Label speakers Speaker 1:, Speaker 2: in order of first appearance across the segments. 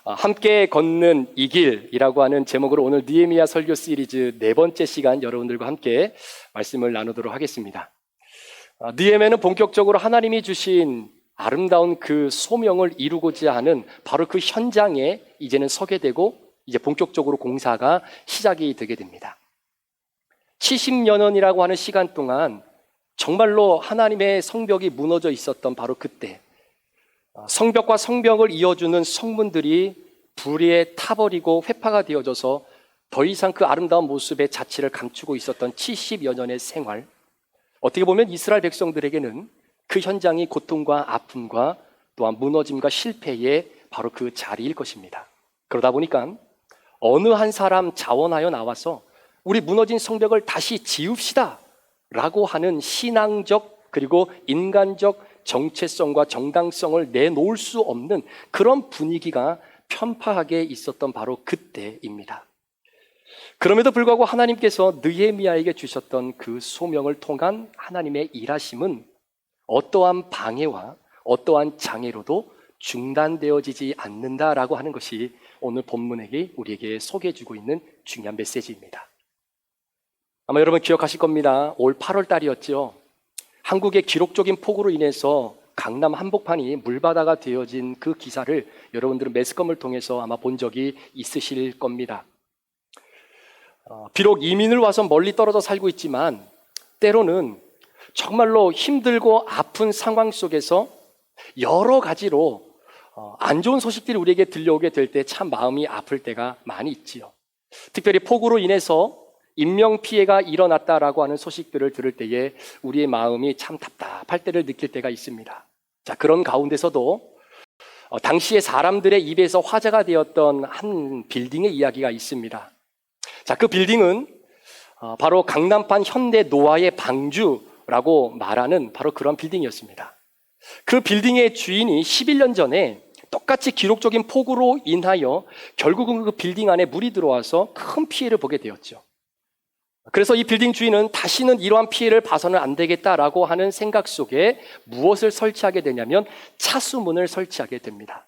Speaker 1: 함께 걷는 이 길이라고 하는 제목으로 오늘 느헤미야 설교 시리즈 네 번째 시간 여러분들과 함께 말씀을 나누도록 하겠습니다. 느헤미야는 본격적으로 하나님이 주신 아름다운 그 소명을 이루고자 하는 바로 그 현장에 이제는 서게 되고 이제 본격적으로 공사가 시작이 되게 됩니다. 70년이라고 하는 시간 동안 정말로 하나님의 성벽이 무너져 있었던 바로 그때 성벽과 성벽을 이어주는 성문들이 불에 타버리고 회파가 되어져서 더 이상 그 아름다운 모습의 자취를 감추고 있었던 70여 년의 생활, 어떻게 보면 이스라엘 백성들에게는 그 현장이 고통과 아픔과 또한 무너짐과 실패의 바로 그 자리일 것입니다. 그러다 보니까 어느 한 사람 자원하여 나와서 우리 무너진 성벽을 다시 지읍시다 라고 하는 신앙적 그리고 인간적 정체성과 정당성을 내놓을 수 없는 그런 분위기가 편파하게 있었던 바로 그때입니다. 그럼에도 불구하고 하나님께서 느헤미야에게 주셨던 그 소명을 통한 하나님의 일하심은 어떠한 방해와 어떠한 장애로도 중단되어지지 않는다라고 하는 것이 오늘 본문에게 우리에게 소개해주고 있는 중요한 메시지입니다. 아마 여러분 기억하실 겁니다. 올 8월 달이었죠. 한국의 기록적인 폭우로 인해서 강남 한복판이 물바다가 되어진 그 기사를 여러분들은 매스컴을 통해서 아마 본 적이 있으실 겁니다. 비록 이민을 와서 멀리 떨어져 살고 있지만 때로는 정말로 힘들고 아픈 상황 속에서 여러 가지로 안 좋은 소식들이 우리에게 들려오게 될 때 참 마음이 아플 때가 많이 있지요. 특별히 폭우로 인해서 인명피해가 일어났다라고 하는 소식들을 들을 때에 우리의 마음이 참 답답할 때를 느낄 때가 있습니다. 자, 그런 가운데서도 당시에 사람들의 입에서 화제가 되었던 한 빌딩의 이야기가 있습니다. 자, 그 빌딩은 바로 강남판 현대 노아의 방주라고 말하는 바로 그런 빌딩이었습니다. 그 빌딩의 주인이 11년 전에 똑같이 기록적인 폭우로 인하여 결국은 그 빌딩 안에 물이 들어와서 큰 피해를 보게 되었죠. 그래서 이 빌딩 주인은 다시는 이러한 피해를 봐서는 안 되겠다라고 하는 생각 속에 무엇을 설치하게 되냐면 차수문을 설치하게 됩니다.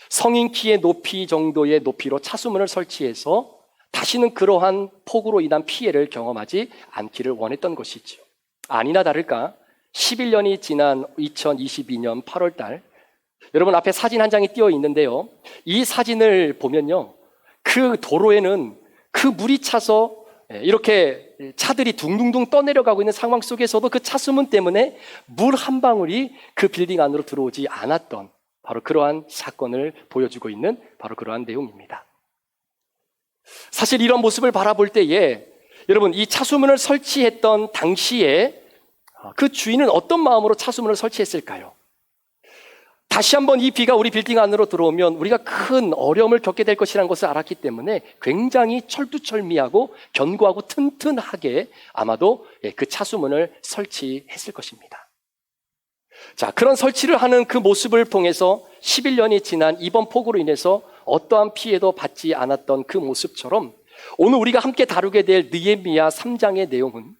Speaker 1: 성인 키의 높이 정도의 높이로 차수문을 설치해서 다시는 그러한 폭우로 인한 피해를 경험하지 않기를 원했던 것이죠. 아니나 다를까 11년이 지난 2022년 8월 달, 여러분 앞에 사진 한 장이 띄어 있는데요. 이 사진을 보면요, 그 도로에는 그 물이 차서 이렇게 차들이 둥둥둥 떠내려가고 있는 상황 속에서도 그 차수문 때문에 물 한 방울이 그 빌딩 안으로 들어오지 않았던 바로 그러한 사건을 보여주고 있는 바로 그러한 내용입니다. 사실 이런 모습을 바라볼 때에 여러분 이 차수문을 설치했던 당시에 그 주인은 어떤 마음으로 차수문을 설치했을까요? 다시 한번 이 비가 우리 빌딩 안으로 들어오면 우리가 큰 어려움을 겪게 될 것이라는 것을 알았기 때문에 굉장히 철두철미하고 견고하고 튼튼하게 아마도 그 차수문을 설치했을 것입니다. 자, 그런 설치를 하는 그 모습을 통해서 11년이 지난 이번 폭우로 인해서 어떠한 피해도 받지 않았던 그 모습처럼 오늘 우리가 함께 다루게 될 느헤미야 3장의 내용은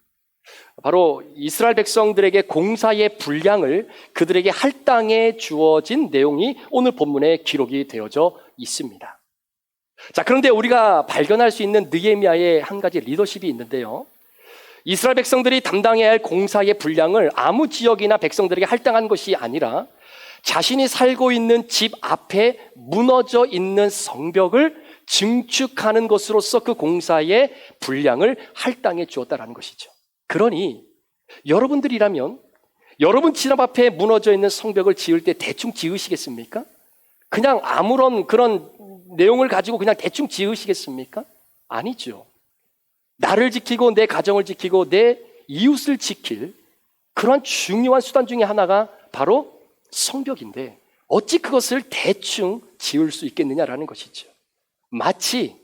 Speaker 1: 바로 이스라엘 백성들에게 공사의 분량을 그들에게 할당해 주어진 내용이 오늘 본문에 기록이 되어져 있습니다. 자, 그런데 우리가 발견할 수 있는 느헤미야의 한 가지 리더십이 있는데요. 이스라엘 백성들이 담당해야 할 공사의 분량을 아무 지역이나 백성들에게 할당한 것이 아니라 자신이 살고 있는 집 앞에 무너져 있는 성벽을 증축하는 것으로서 그 공사의 분량을 할당해 주었다라는 것이죠. 그러니 여러분들이라면 여러분 집 앞에 무너져 있는 성벽을 지을 때 대충 지으시겠습니까? 그냥 아무런 그런 내용을 가지고 그냥 대충 지으시겠습니까? 아니죠. 나를 지키고 내 가정을 지키고 내 이웃을 지킬 그러한 중요한 수단 중에 하나가 바로 성벽인데 어찌 그것을 대충 지을 수 있겠느냐라는 것이죠. 마치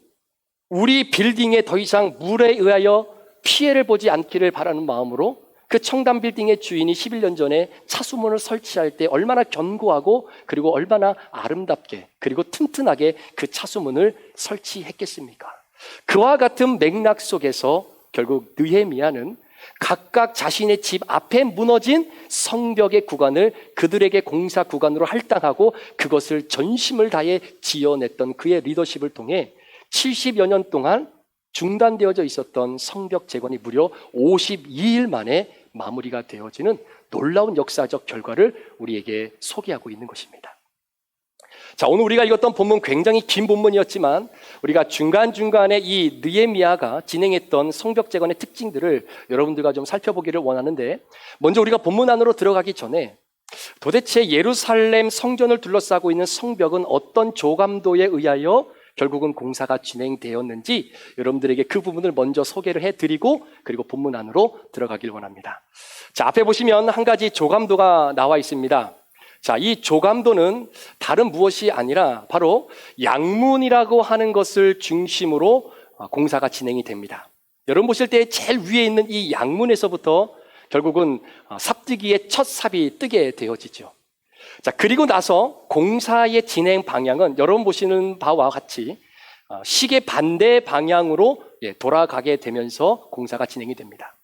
Speaker 1: 우리 빌딩에 더 이상 물에 의하여 피해를 보지 않기를 바라는 마음으로 그 청담 빌딩의 주인이 11년 전에 차수문을 설치할 때 얼마나 견고하고 그리고 얼마나 아름답게 그리고 튼튼하게 그 차수문을 설치했겠습니까? 그와 같은 맥락 속에서 결국 느헤미야는 각각 자신의 집 앞에 무너진 성벽의 구간을 그들에게 공사 구간으로 할당하고 그것을 전심을 다해 지어냈던 그의 리더십을 통해 70여 년 동안 중단되어져 있었던 성벽 재건이 무려 52일 만에 마무리가 되어지는 놀라운 역사적 결과를 우리에게 소개하고 있는 것입니다. 자, 오늘 우리가 읽었던 본문 굉장히 긴 본문이었지만 우리가 중간중간에 이 느헤미야가 진행했던 성벽 재건의 특징들을 여러분들과 좀 살펴보기를 원하는데, 먼저 우리가 본문 안으로 들어가기 전에 도대체 예루살렘 성전을 둘러싸고 있는 성벽은 어떤 조감도에 의하여 결국은 공사가 진행되었는지 여러분들에게 그 부분을 먼저 소개를 해드리고 그리고 본문 안으로 들어가길 원합니다. 자, 앞에 보시면 한 가지 조감도가 나와 있습니다. 자, 이 조감도는 다른 무엇이 아니라 바로 양문이라고 하는 것을 중심으로 공사가 진행이 됩니다. 여러분 보실 때 제일 위에 있는 이 양문에서부터 결국은 삽뜨기의 첫 삽이 뜨게 되어지죠. 자, 그리고 나서 공사의 진행 방향은 여러분 보시는 바와 같이 시계 반대 방향으로 돌아가게 되면서 공사가 진행이 됩니다.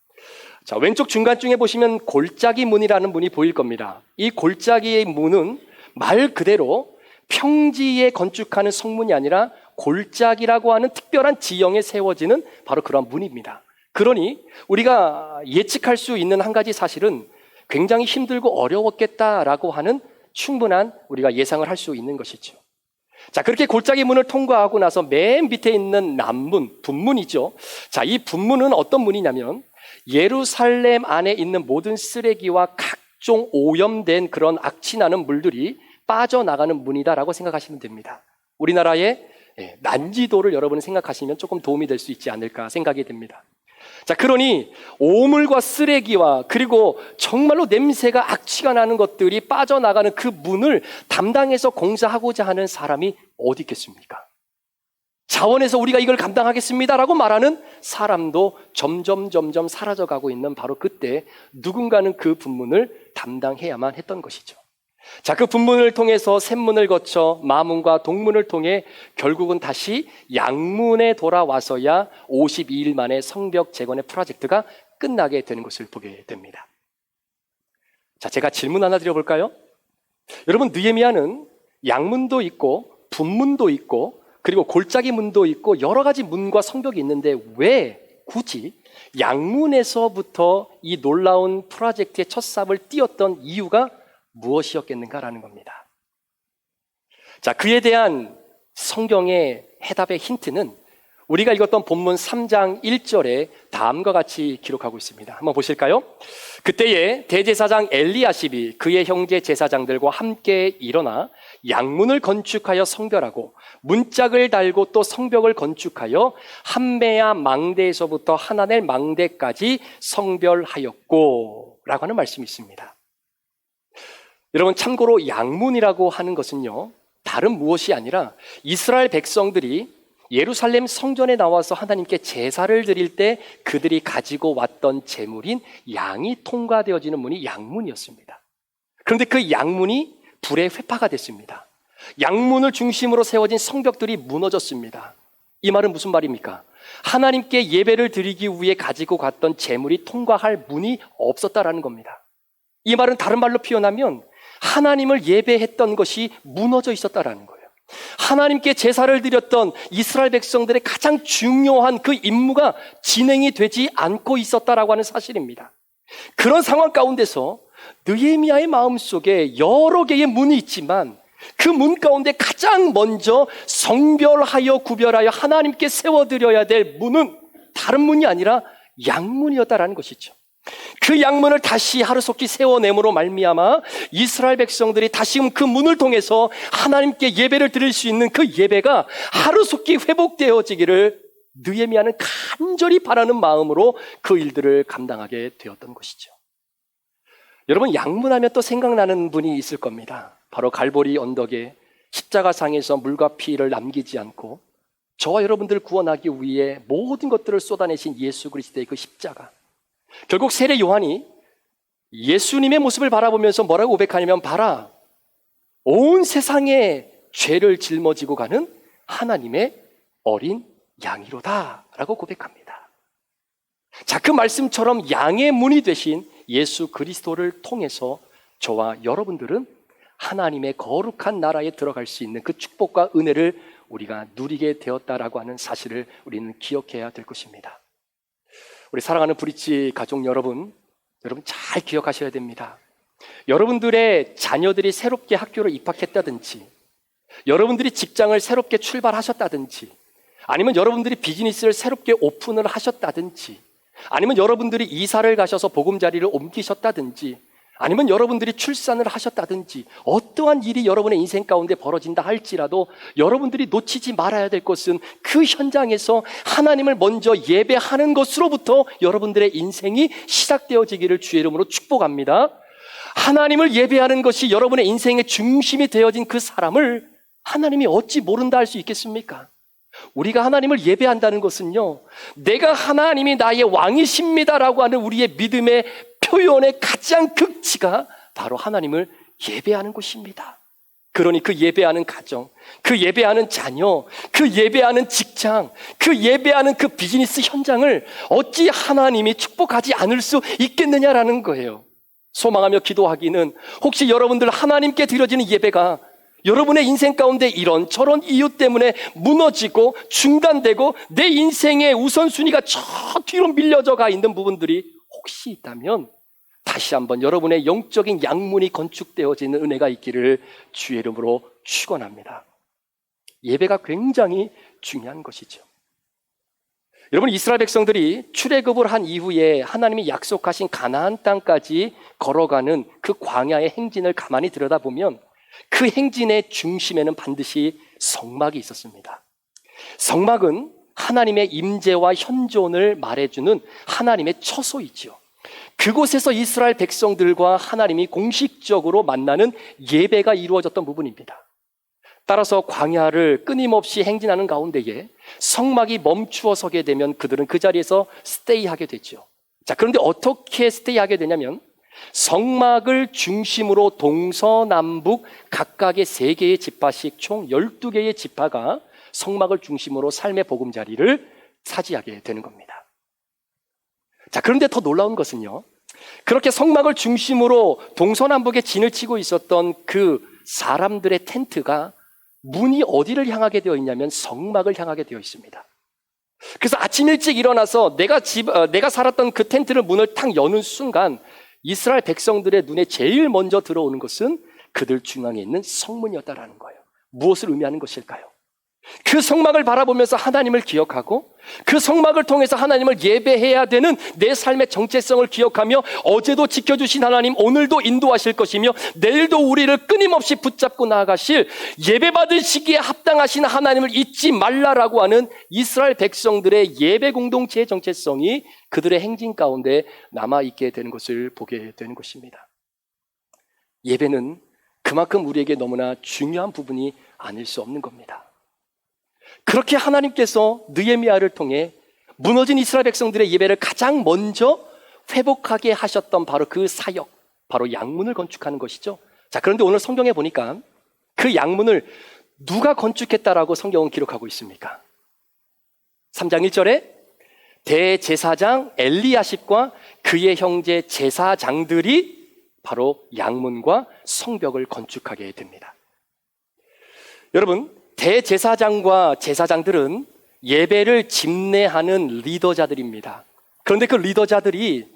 Speaker 1: 자, 왼쪽 중간쯤에 보시면 골짜기 문이라는 문이 보일 겁니다. 이 골짜기의 문은 말 그대로 평지에 건축하는 성문이 아니라 골짜기라고 하는 특별한 지형에 세워지는 바로 그런 문입니다. 그러니 우리가 예측할 수 있는 한 가지 사실은 굉장히 힘들고 어려웠겠다라고 하는 충분한 우리가 예상을 할 수 있는 것이죠. 자, 그렇게 골짜기 문을 통과하고 나서 맨 밑에 있는 남문, 분문이죠. 자, 이 분문은 어떤 문이냐면 예루살렘 안에 있는 모든 쓰레기와 각종 오염된 그런 악취나는 물들이 빠져나가는 문이다라고 생각하시면 됩니다. 우리나라의 난지도를 여러분이 생각하시면 조금 도움이 될 수 있지 않을까 생각이 됩니다. 자, 그러니 오물과 쓰레기와 그리고 정말로 냄새가 악취가 나는 것들이 빠져나가는 그 문을 담당해서 공사하고자 하는 사람이 어디 있겠습니까? 자원에서 우리가 이걸 감당하겠습니다라고 말하는 사람도 점점 사라져가고 있는 바로 그때 누군가는 그 분문을 담당해야만 했던 것이죠. 자, 그 분문을 통해서 샘문을 거쳐 마문과 동문을 통해 결국은 다시 양문에 돌아와서야 52일 만에 성벽 재건의 프로젝트가 끝나게 되는 것을 보게 됩니다. 자, 제가 질문 하나 드려볼까요? 여러분, 느헤미야는 양문도 있고 분문도 있고 그리고 골짜기 문도 있고 여러 가지 문과 성벽이 있는데 왜 굳이 양문에서부터 이 놀라운 프로젝트의 첫 삽을 띄었던 이유가 무엇이었겠는가라는 겁니다. 자, 그에 대한 성경의 해답의 힌트는 우리가 읽었던 본문 3장 1절에 다음과 같이 기록하고 있습니다. 한번 보실까요? 그때에 대제사장 엘리야십이 그의 형제 제사장들과 함께 일어나 양문을 건축하여 성별하고 문짝을 달고 또 성벽을 건축하여 한메아 망대에서부터 하나넬 망대까지 성별하였고 라고 하는 말씀이 있습니다. 여러분, 참고로 양문이라고 하는 것은요, 다른 무엇이 아니라 이스라엘 백성들이 예루살렘 성전에 나와서 하나님께 제사를 드릴 때 그들이 가지고 왔던 제물인 양이 통과되어지는 문이 양문이었습니다. 그런데 그 양문이 불에 회파가 됐습니다. 양문을 중심으로 세워진 성벽들이 무너졌습니다. 이 말은 무슨 말입니까? 하나님께 예배를 드리기 위해 가지고 갔던 제물이 통과할 문이 없었다라는 겁니다. 이 말은 다른 말로 표현하면 하나님을 예배했던 것이 무너져 있었다라는 거예요. 하나님께 제사를 드렸던 이스라엘 백성들의 가장 중요한 그 임무가 진행이 되지 않고 있었다라고 하는 사실입니다. 그런 상황 가운데서 느헤미야의 마음속에 여러 개의 문이 있지만 그 문 가운데 가장 먼저 성별하여 구별하여 하나님께 세워드려야 될 문은 다른 문이 아니라 양문이었다라는 것이죠. 그 양문을 다시 하루속히 세워냄으로 말미암아 이스라엘 백성들이 다시금 그 문을 통해서 하나님께 예배를 드릴 수 있는 그 예배가 하루속히 회복되어지기를 느헤미야는 간절히 바라는 마음으로 그 일들을 감당하게 되었던 것이죠. 여러분, 양문하면 또 생각나는 분이 있을 겁니다. 바로 갈보리 언덕에 십자가상에서 물과 피를 남기지 않고 저와 여러분들을 구원하기 위해 모든 것들을 쏟아내신 예수 그리스도의 그 십자가. 결국 세례 요한이 예수님의 모습을 바라보면서 뭐라고 고백하냐면, 봐라, 온 세상의 죄를 짊어지고 가는 하나님의 어린 양이로다 라고 고백합니다. 자, 그 말씀처럼 양의 문이 되신 예수 그리스도를 통해서 저와 여러분들은 하나님의 거룩한 나라에 들어갈 수 있는 그 축복과 은혜를 우리가 누리게 되었다라고 하는 사실을 우리는 기억해야 될 것입니다. 우리 사랑하는 브릿지 가족 여러분 잘 기억하셔야 됩니다. 여러분들의 자녀들이 새롭게 학교를 입학했다든지, 여러분들이 직장을 새롭게 출발하셨다든지, 아니면 여러분들이 비즈니스를 새롭게 오픈을 하셨다든지, 아니면 여러분들이 이사를 가셔서 보금자리를 옮기셨다든지, 아니면 여러분들이 출산을 하셨다든지, 어떠한 일이 여러분의 인생 가운데 벌어진다 할지라도 여러분들이 놓치지 말아야 될 것은 그 현장에서 하나님을 먼저 예배하는 것으로부터 여러분들의 인생이 시작되어지기를 주의 이름으로 축복합니다. 하나님을 예배하는 것이 여러분의 인생의 중심이 되어진 그 사람을 하나님이 어찌 모른다 할 수 있겠습니까? 우리가 하나님을 예배한다는 것은요, 내가 하나님이 나의 왕이십니다라고 하는 우리의 믿음의 표현의 가장 극치가 바로 하나님을 예배하는 것입니다. 그러니 그 예배하는 가정, 그 예배하는 자녀, 그 예배하는 직장, 그 예배하는 그 비즈니스 현장을 어찌 하나님이 축복하지 않을 수 있겠느냐라는 거예요. 소망하며 기도하기는, 혹시 여러분들 하나님께 드려지는 예배가 여러분의 인생 가운데 이런 저런 이유 때문에 무너지고 중단되고 내 인생의 우선순위가 저 뒤로 밀려져 가 있는 부분들이 혹시 있다면 다시 한번 여러분의 영적인 양문이 건축되어지는 은혜가 있기를 주의 이름으로 축원합니다. 예배가 굉장히 중요한 것이죠. 여러분, 이스라엘 백성들이 출애굽을 한 이후에 하나님이 약속하신 가나안 땅까지 걸어가는 그 광야의 행진을 가만히 들여다보면 그 행진의 중심에는 반드시 성막이 있었습니다. 성막은 하나님의 임재와 현존을 말해주는 하나님의 처소이지요. 그곳에서 이스라엘 백성들과 하나님이 공식적으로 만나는 예배가 이루어졌던 부분입니다. 따라서 광야를 끊임없이 행진하는 가운데에 성막이 멈추어 서게 되면 그들은 그 자리에서 스테이하게 되죠. 자, 그런데 어떻게 스테이하게 되냐면 성막을 중심으로 동서남북 각각의 3개의 지파씩 총 12개의 지파가 성막을 중심으로 삶의 보금자리를 차지하게 되는 겁니다. 자, 그런데 더 놀라운 것은요, 그렇게 성막을 중심으로 동서남북에 진을 치고 있었던 그 사람들의 텐트가 문이 어디를 향하게 되어 있냐면 성막을 향하게 되어 있습니다. 그래서 아침 일찍 일어나서 내가 살았던 그 텐트를 문을 탁 여는 순간 이스라엘 백성들의 눈에 제일 먼저 들어오는 것은 그들 중앙에 있는 성문이었다라는 거예요. 무엇을 의미하는 것일까요? 그 성막을 바라보면서 하나님을 기억하고 그 성막을 통해서 하나님을 예배해야 되는 내 삶의 정체성을 기억하며 어제도 지켜주신 하나님 오늘도 인도하실 것이며 내일도 우리를 끊임없이 붙잡고 나아가실 예배받을 시기에 합당하신 하나님을 잊지 말라라고 하는 이스라엘 백성들의 예배 공동체의 정체성이 그들의 행진 가운데 남아있게 되는 것을 보게 되는 것입니다. 예배는 그만큼 우리에게 너무나 중요한 부분이 아닐 수 없는 겁니다. 그렇게 하나님께서 느헤미야를 통해 무너진 이스라엘 백성들의 예배를 가장 먼저 회복하게 하셨던 바로 그 사역, 바로 양문을 건축하는 것이죠. 자, 그런데 오늘 성경에 보니까 그 양문을 누가 건축했다라고 성경은 기록하고 있습니까? 3장 1절에 대제사장 엘리야십과 그의 형제 제사장들이 바로 양문과 성벽을 건축하게 됩니다. 여러분, 대제사장과 제사장들은 예배를 집례하는 리더자들입니다. 그런데 그 리더자들이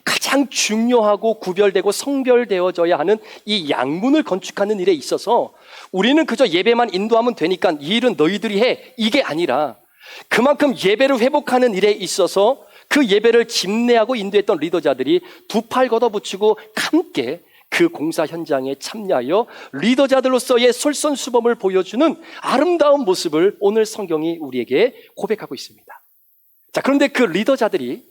Speaker 1: 가장 중요하고 구별되고 성별되어져야 하는 이 양문을 건축하는 일에 있어서 우리는 그저 예배만 인도하면 되니까 이 일은 너희들이 해, 이게 아니라 그만큼 예배를 회복하는 일에 있어서 그 예배를 집례하고 인도했던 리더자들이 두 팔 걷어붙이고 함께 그 공사 현장에 참여하여 리더자들로서의 솔선수범을 보여주는 아름다운 모습을 오늘 성경이 우리에게 고백하고 있습니다. 자, 그런데 그 리더자들이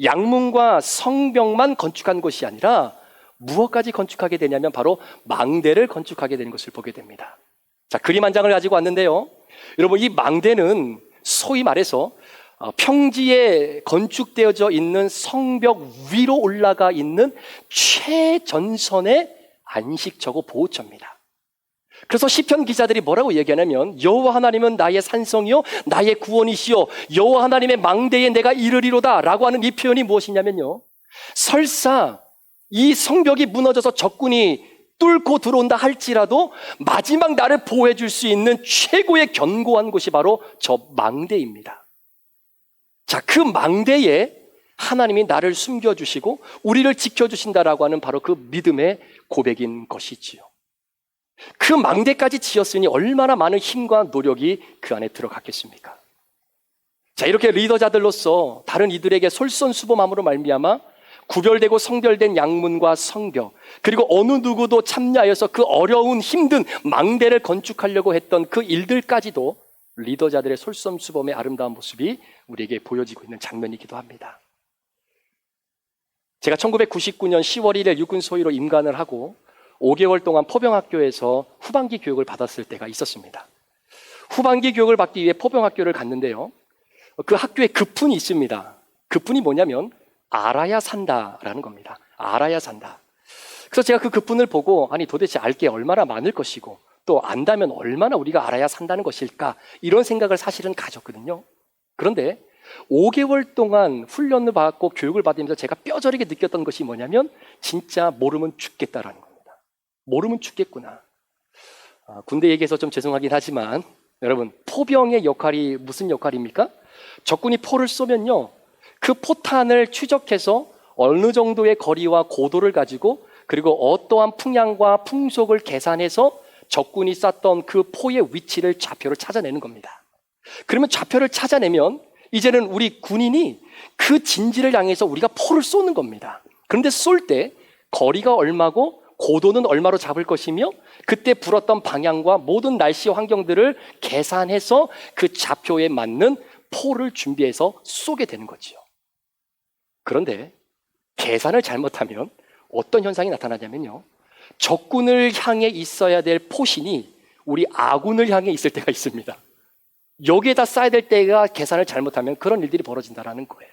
Speaker 1: 양문과 성벽만 건축한 것이 아니라 무엇까지 건축하게 되냐면 바로 망대를 건축하게 되는 것을 보게 됩니다. 자, 그림 한 장을 가지고 왔는데요. 여러분, 이 망대는 소위 말해서 평지에 건축되어져 있는 성벽 위로 올라가 있는 최전선의 안식처고 보호처입니다. 그래서 시편 기자들이 뭐라고 얘기하냐면 여호와 하나님은 나의 산성이요 나의 구원이시요 여호와 하나님의 망대에 내가 이르리로다 라고 하는 이 표현이 무엇이냐면요, 설사 이 성벽이 무너져서 적군이 뚫고 들어온다 할지라도 마지막 나를 보호해 줄 수 있는 최고의 견고한 곳이 바로 저 망대입니다. 자, 그 망대에 하나님이 나를 숨겨주시고 우리를 지켜주신다라고 하는 바로 그 믿음의 고백인 것이지요. 그 망대까지 지었으니 얼마나 많은 힘과 노력이 그 안에 들어갔겠습니까? 자, 이렇게 리더자들로서 다른 이들에게 솔선수범함으로 말미암아 구별되고 성별된 양문과 성벽, 그리고 어느 누구도 참여하여서 그 어려운 힘든 망대를 건축하려고 했던 그 일들까지도 리더자들의 솔선수범의 아름다운 모습이 우리에게 보여지고 있는 장면이기도 합니다. 제가 1999년 10월 1일 육군 소위로 임관을 하고 5개월 동안 포병학교에서 후반기 교육을 받았을 때가 있었습니다. 후반기 교육을 받기 위해 포병학교를 갔는데요, 그 학교에 급훈이 있습니다. 급훈이 뭐냐면 알아야 산다라는 겁니다. 알아야 산다. 그래서 제가 그 급훈을 보고 아니 도대체 알 게 얼마나 많을 것이고 또 안다면 얼마나 우리가 알아야 산다는 것일까, 이런 생각을 사실은 가졌거든요. 그런데 5개월 동안 훈련을 받고 교육을 받으면서 제가 뼈저리게 느꼈던 것이 뭐냐면 진짜 모르면 죽겠다라는 겁니다. 모르면 죽겠구나. 군대 얘기해서 좀 죄송하긴 하지만 여러분, 포병의 역할이 무슨 역할입니까? 적군이 포를 쏘면요, 그 포탄을 추적해서 어느 정도의 거리와 고도를 가지고 그리고 어떠한 풍향과 풍속을 계산해서 적군이 쐈던 그 포의 위치를, 좌표를 찾아내는 겁니다. 그러면 좌표를 찾아내면 이제는 우리 군인이 그 진지를 향해서 우리가 포를 쏘는 겁니다. 그런데 쏠 때 거리가 얼마고 고도는 얼마로 잡을 것이며 그때 불었던 방향과 모든 날씨 환경들을 계산해서 그 좌표에 맞는 포를 준비해서 쏘게 되는 거지요. 그런데 계산을 잘못하면 어떤 현상이 나타나냐면요, 적군을 향해 있어야 될 포신이 우리 아군을 향해 있을 때가 있습니다. 여기에다 쏴야 될 때가 계산을 잘못하면 그런 일들이 벌어진다는 거예요.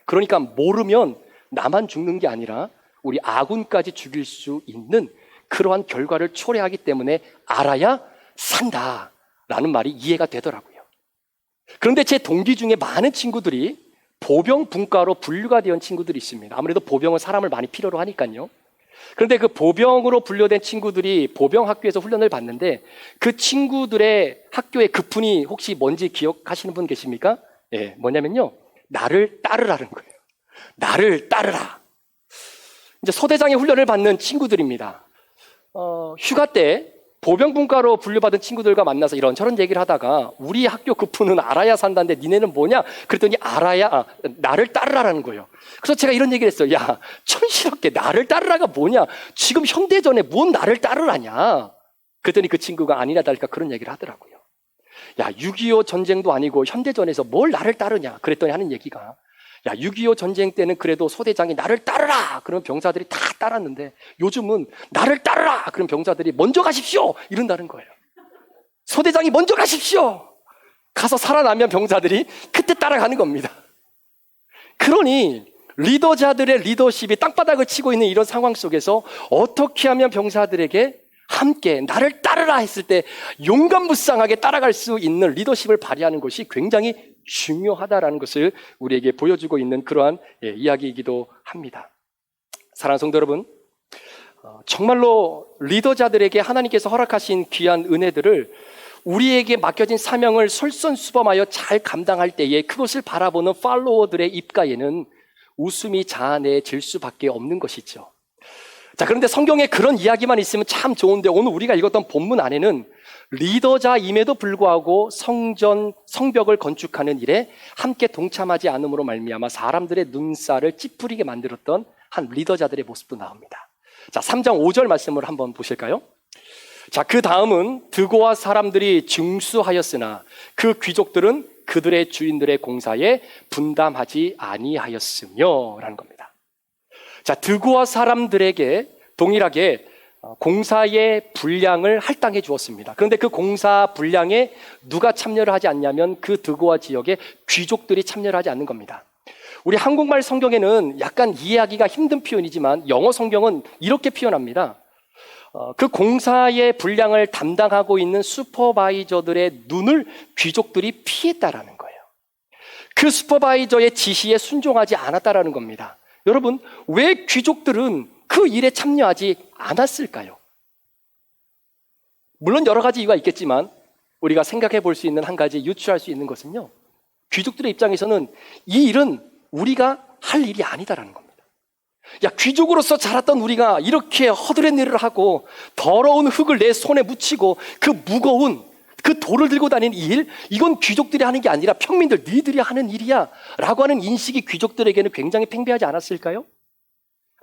Speaker 1: 그러니까 모르면 나만 죽는 게 아니라 우리 아군까지 죽일 수 있는 그러한 결과를 초래하기 때문에 알아야 산다라는 말이 이해가 되더라고요. 그런데 제 동기 중에 많은 친구들이 보병 분과로 분류가 되어 친구들이 있습니다. 아무래도 보병은 사람을 많이 필요로 하니까요. 그런데 그 보병으로 분류된 친구들이 보병 학교에서 훈련을 받는데 그 친구들의 학교의 급훈이 혹시 뭔지 기억하시는 분 계십니까? 예, 뭐냐면요, 나를 따르라는 거예요. 나를 따르라. 이제 소대장의 훈련을 받는 친구들입니다. 휴가 때 보병분과로 분류받은 친구들과 만나서 이런저런 얘기를 하다가 우리 학교 급훈은 알아야 산다는데 니네는 뭐냐? 그랬더니 나를 따르라는 거예요. 그래서 제가 이런 얘기를 했어요. 야, 천실없게 나를 따르라가 뭐냐? 지금 현대전에 뭔 나를 따르라냐? 그랬더니 그 친구가 아니나 다를까 그런 얘기를 하더라고요. 야, 6.25 전쟁도 아니고 현대전에서 뭘 나를 따르냐? 그랬더니 하는 얘기가, 야, 6.25 전쟁 때는 그래도 소대장이 나를 따르라! 그러면 병사들이 다 따랐는데 요즘은 나를 따르라! 그럼 병사들이 먼저 가십시오! 이런다는 거예요. 소대장이 먼저 가십시오! 가서 살아나면 병사들이 그때 따라가는 겁니다. 그러니 리더자들의 리더십이 땅바닥을 치고 있는 이런 상황 속에서 어떻게 하면 병사들에게 함께 나를 따르라 했을 때 용감무쌍하게 따라갈 수 있는 리더십을 발휘하는 것이 굉장히 중요하다라는 것을 우리에게 보여주고 있는 그러한 이야기이기도 합니다. 사랑하는 성도 여러분, 정말로 리더자들에게 하나님께서 허락하신 귀한 은혜들을 우리에게 맡겨진 사명을 솔선수범하여 잘 감당할 때에 그것을 바라보는 팔로워들의 입가에는 웃음이 자아내질 수밖에 없는 것이죠. 자, 그런데 성경에 그런 이야기만 있으면 참 좋은데 오늘 우리가 읽었던 본문 안에는 리더자임에도 불구하고 성벽을 건축하는 일에 함께 동참하지 않음으로 말미암아 사람들의 눈살을 찌푸리게 만들었던 한 리더자들의 모습도 나옵니다. 자, 3장 5절 말씀을 한번 보실까요? 자, 그 다음은 드고아 사람들이 증수하였으나 그 귀족들은 그들의 주인들의 공사에 분담하지 아니하였으며 라는 겁니다. 자, 드고아 사람들에게 동일하게 공사의 분량을 할당해 주었습니다. 그런데 그 공사 분량에 누가 참여를 하지 않냐면 그 드고아 지역의 귀족들이 참여를 하지 않는 겁니다. 우리 한국말 성경에는 약간 이해하기가 힘든 표현이지만 영어 성경은 이렇게 표현합니다. 그 공사의 분량을 담당하고 있는 슈퍼바이저들의 눈을 귀족들이 피했다라는 거예요. 그 슈퍼바이저의 지시에 순종하지 않았다라는 겁니다. 여러분, 왜 귀족들은 그 일에 참여하지 않았을까요? 물론 여러 가지 이유가 있겠지만 우리가 생각해 볼 수 있는 한 가지, 유추할 수 있는 것은요, 귀족들의 입장에서는 이 일은 우리가 할 일이 아니다라는 겁니다. 야, 귀족으로서 자랐던 우리가 이렇게 허드렛 일을 하고 더러운 흙을 내 손에 묻히고 그 무거운 그 돌을 들고 다니는 이 일, 이건 귀족들이 하는 게 아니라 평민들, 니들이 하는 일이야 라고 하는 인식이 귀족들에게는 굉장히 팽배하지 않았을까요?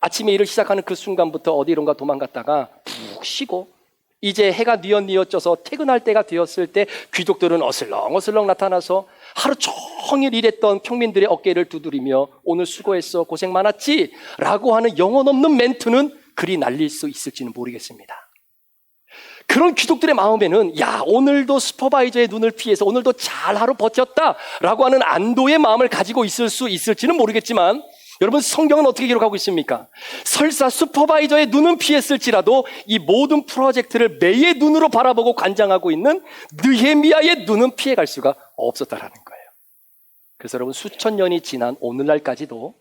Speaker 1: 아침에 일을 시작하는 그 순간부터 어디론가 도망갔다가 푹 쉬고 이제 해가 뉘엿뉘엿져서 퇴근할 때가 되었을 때 귀족들은 어슬렁어슬렁 나타나서 하루 종일 일했던 평민들의 어깨를 두드리며 오늘 수고했어, 고생 많았지 라고 하는 영혼 없는 멘트는 그리 날릴 수 있을지는 모르겠습니다. 그런 귀족들의 마음에는 야, 오늘도 슈퍼바이저의 눈을 피해서 오늘도 잘 하루 버텼다 라고 하는 안도의 마음을 가지고 있을 수 있을지는 모르겠지만, 여러분, 성경은 어떻게 기록하고 있습니까? 설사 슈퍼바이저의 눈은 피했을지라도 이 모든 프로젝트를 매의 눈으로 바라보고 관장하고 있는 느헤미야의 눈은 피해갈 수가 없었다라는 거예요. 그래서 여러분, 수천 년이 지난 오늘날까지도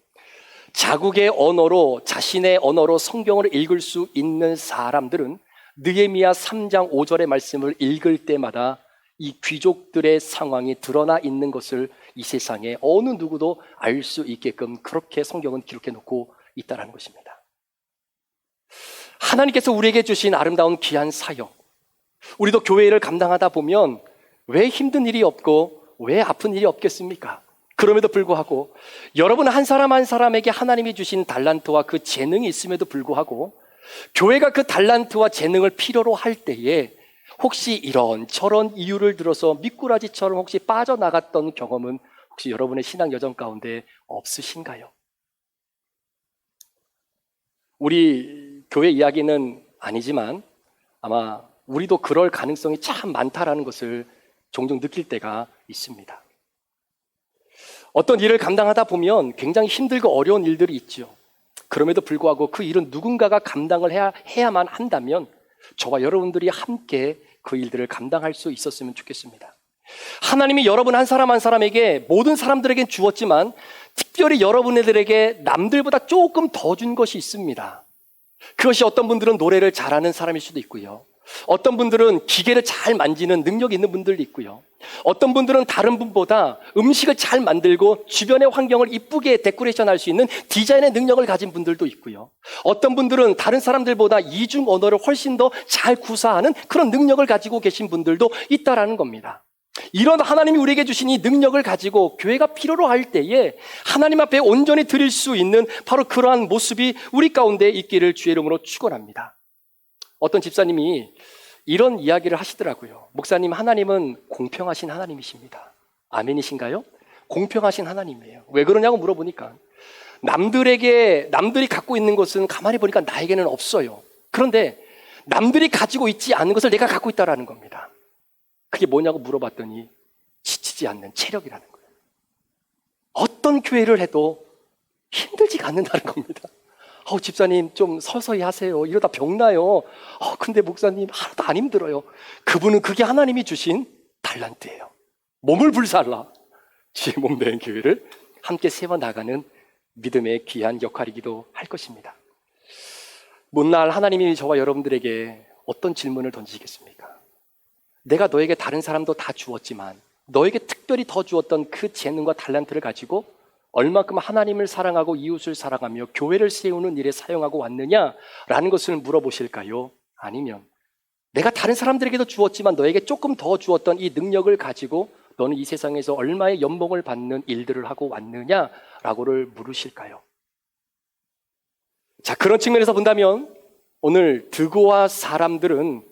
Speaker 1: 자국의 언어로, 자신의 언어로 성경을 읽을 수 있는 사람들은 느헤미야 3장 5절의 말씀을 읽을 때마다 이 귀족들의 상황이 드러나 있는 것을 이 세상에 어느 누구도 알 수 있게끔 그렇게 성경은 기록해 놓고 있다는 것입니다. 하나님께서 우리에게 주신 아름다운 귀한 사역, 우리도 교회를 감당하다 보면 왜 힘든 일이 없고 왜 아픈 일이 없겠습니까? 그럼에도 불구하고 여러분 한 사람 한 사람에게 하나님이 주신 달란트와 그 재능이 있음에도 불구하고 교회가 그 달란트와 재능을 필요로 할 때에 혹시 이런 저런 이유를 들어서 미꾸라지처럼 혹시 빠져나갔던 경험은 혹시 여러분의 신앙 여정 가운데 없으신가요? 우리 교회 이야기는 아니지만 아마 우리도 그럴 가능성이 참 많다라는 것을 종종 느낄 때가 있습니다. 어떤 일을 감당하다 보면 굉장히 힘들고 어려운 일들이 있죠. 그럼에도 불구하고 그 일은 누군가가 감당을 해야만 한다면 저와 여러분들이 함께 그 일들을 감당할 수 있었으면 좋겠습니다. 하나님이 여러분 한 사람 한 사람에게 모든 사람들에겐 주었지만 특별히 여러분들에게 남들보다 조금 더 준 것이 있습니다. 그것이 어떤 분들은 노래를 잘하는 사람일 수도 있고요. 어떤 분들은 기계를 잘 만지는 능력이 있는 분들도 있고요. 어떤 분들은 다른 분보다 음식을 잘 만들고 주변의 환경을 이쁘게 데코레이션 할 수 있는 디자인의 능력을 가진 분들도 있고요. 어떤 분들은 다른 사람들보다 이중 언어를 훨씬 더 잘 구사하는 그런 능력을 가지고 계신 분들도 있다라는 겁니다. 이런 하나님이 우리에게 주신 이 능력을 가지고 교회가 필요로 할 때에 하나님 앞에 온전히 드릴 수 있는 바로 그러한 모습이 우리 가운데 있기를 주의 이름으로 축원합니다. 어떤 집사님이 이런 이야기를 하시더라고요. 목사님, 하나님은 공평하신 하나님이십니다. 아멘이신가요? 공평하신 하나님이에요. 왜 그러냐고 물어보니까 남들이 갖고 있는 것은 가만히 보니까 나에게는 없어요. 그런데 남들이 가지고 있지 않은 것을 내가 갖고 있다라는 겁니다. 그게 뭐냐고 물어봤더니 지치지 않는 체력이라는 거예요. 어떤 교회를 해도 힘들지가 않는다는 겁니다. 집사님 좀 서서히 하세요. 이러다 병나요. 근데 목사님 하나도 안 힘들어요. 그분은 그게 하나님이 주신 달란트예요. 몸을 불살라 주의 몸된 교회를 함께 세워나가는 믿음의 귀한 역할이기도 할 것입니다. 훗날 하나님이 저와 여러분들에게 어떤 질문을 던지시겠습니까? 내가 너에게 다른 사람도 다 주었지만 너에게 특별히 더 주었던 그 재능과 달란트를 가지고 얼마큼 하나님을 사랑하고 이웃을 사랑하며 교회를 세우는 일에 사용하고 왔느냐라는 것을 물어보실까요? 아니면 내가 다른 사람들에게도 주었지만 너에게 조금 더 주었던 이 능력을 가지고 너는 이 세상에서 얼마의 연봉을 받는 일들을 하고 왔느냐라고를 물으실까요? 자, 그런 측면에서 본다면 오늘 드고아 사람들은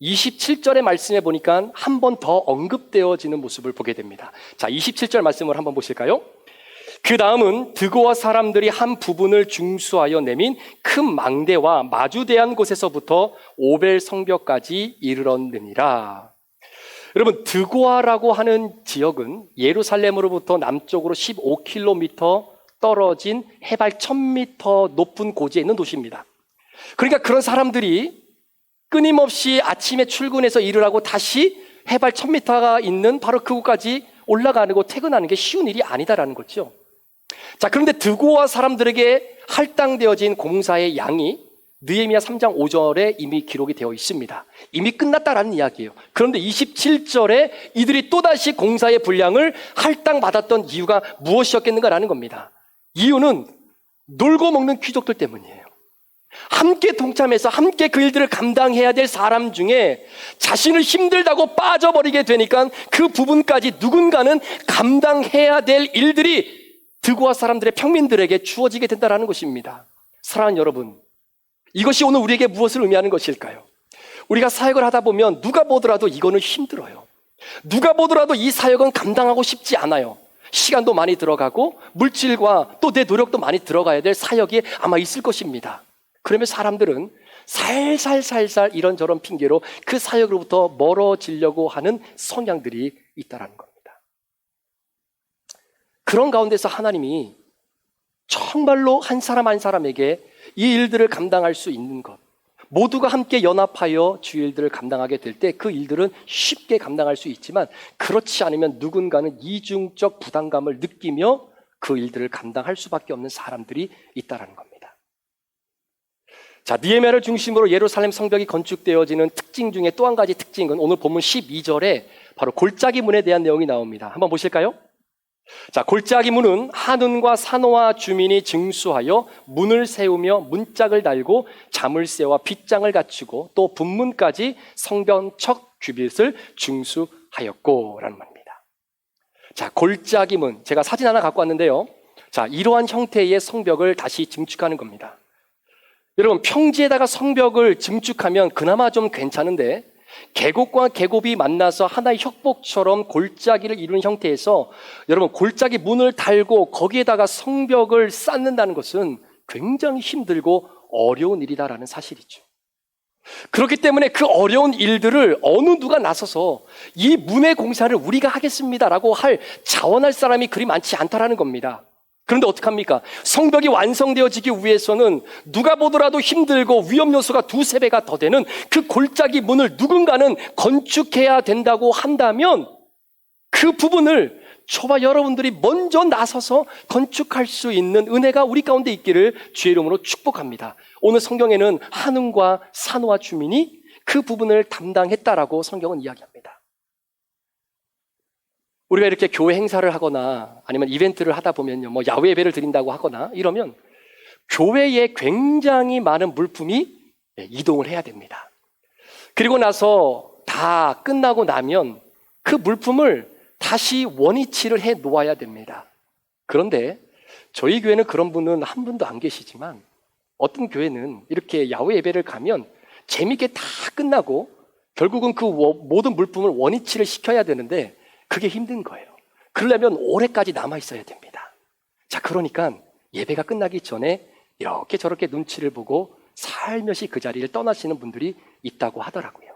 Speaker 1: 27절의 말씀에 보니까 한 번 더 언급되어지는 모습을 보게 됩니다. 자, 27절 말씀을 한번 보실까요? 그 다음은 드고아 사람들이 한 부분을 중수하여 내민 큰 망대와 마주대한 곳에서부터 오벨 성벽까지 이르렀느니라. 여러분, 드고아라고 하는 지역은 예루살렘으로부터 남쪽으로 15km 떨어진 해발 1000m 높은 고지에 있는 도시입니다. 그러니까 그런 사람들이 끊임없이 아침에 출근해서 일을 하고 다시 해발 1000m가 있는 바로 그곳까지 올라가고 퇴근하는 게 쉬운 일이 아니다라는 거죠. 자, 그런데 드고아 사람들에게 할당되어진 공사의 양이 느헤미야 3장 5절에 이미 기록이 되어 있습니다. 이미 끝났다라는 이야기예요. 그런데 27절에 이들이 또다시 공사의 분량을 할당받았던 이유가 무엇이었겠는가라는 겁니다. 이유는 놀고 먹는 귀족들 때문이에요. 함께 동참해서 함께 그 일들을 감당해야 될 사람 중에 자신을 힘들다고 빠져버리게 되니까 그 부분까지 누군가는 감당해야 될 일들이 드고아 사람들의 평민들에게 주어지게 된다는 것입니다. 사랑하는 여러분, 이것이 오늘 우리에게 무엇을 의미하는 것일까요? 우리가 사역을 하다 보면 누가 보더라도 이거는 힘들어요. 누가 보더라도 이 사역은 감당하고 싶지 않아요. 시간도 많이 들어가고 물질과 또 내 노력도 많이 들어가야 될 사역이 아마 있을 것입니다. 그러면 사람들은 살살 이런저런 핑계로 그 사역으로부터 멀어지려고 하는 성향들이 있다는 겁니다. 그런 가운데서 하나님이 정말로 한 사람 한 사람에게 이 일들을 감당할 수 있는 것, 모두가 함께 연합하여 주 일들을 감당하게 될 때 그 일들은 쉽게 감당할 수 있지만 그렇지 않으면 누군가는 이중적 부담감을 느끼며 그 일들을 감당할 수밖에 없는 사람들이 있다는 겁니다. 자, 느헤미야를 중심으로 예루살렘 성벽이 건축되어지는 특징 중에 또 한 가지 특징은 오늘 본문 12절에 바로 골짜기 문에 대한 내용이 나옵니다. 한번 보실까요? 자, 골짜기 문은 한운과 산호와 주민이 증수하여 문을 세우며 문짝을 달고 자물쇠와 빗장을 갖추고 또 분문까지 성벽 척 규빗을 증수하였고라는 말입니다. 자, 골짜기 문, 제가 사진 하나 갖고 왔는데요. 자, 이러한 형태의 성벽을 다시 증축하는 겁니다. 여러분, 평지에다가 성벽을 증축하면 그나마 좀 괜찮은데 계곡과 계곡이 만나서 하나의 협곡처럼 골짜기를 이루는 형태에서 여러분, 골짜기 문을 달고 거기에다가 성벽을 쌓는다는 것은 굉장히 힘들고 어려운 일이다라는 사실이죠. 그렇기 때문에 그 어려운 일들을 어느 누가 나서서 이 문의 공사를 우리가 하겠습니다라고 자원할 사람이 그리 많지 않다라는 겁니다. 그런데 어떡합니까? 성벽이 완성되어지기 위해서는 누가 보더라도 힘들고 위험 요소가 2~3배가 더 되는 그 골짜기 문을 누군가는 건축해야 된다고 한다면 그 부분을 저와 여러분들이 먼저 나서서 건축할 수 있는 은혜가 우리 가운데 있기를 주의 이름으로 축복합니다. 오늘 성경에는 한운과 산호와 주민이 그 부분을 담당했다라고 성경은 이야기합니다. 우리가 이렇게 교회 행사를 하거나 아니면 이벤트를 하다 보면요, 뭐 야외 예배를 드린다고 하거나 이러면 교회에 굉장히 많은 물품이 이동을 해야 됩니다. 그리고 나서 다 끝나고 나면 그 물품을 다시 원위치를 해 놓아야 됩니다. 그런데 저희 교회는 그런 분은 한 분도 안 계시지만 어떤 교회는 이렇게 야외 예배를 가면 재밌게 다 끝나고 결국은 그 모든 물품을 원위치를 시켜야 되는데 그게 힘든 거예요. 그러려면 올해까지 남아 있어야 됩니다. 자, 그러니까 예배가 끝나기 전에 이렇게 저렇게 눈치를 보고 살며시 그 자리를 떠나시는 분들이 있다고 하더라고요.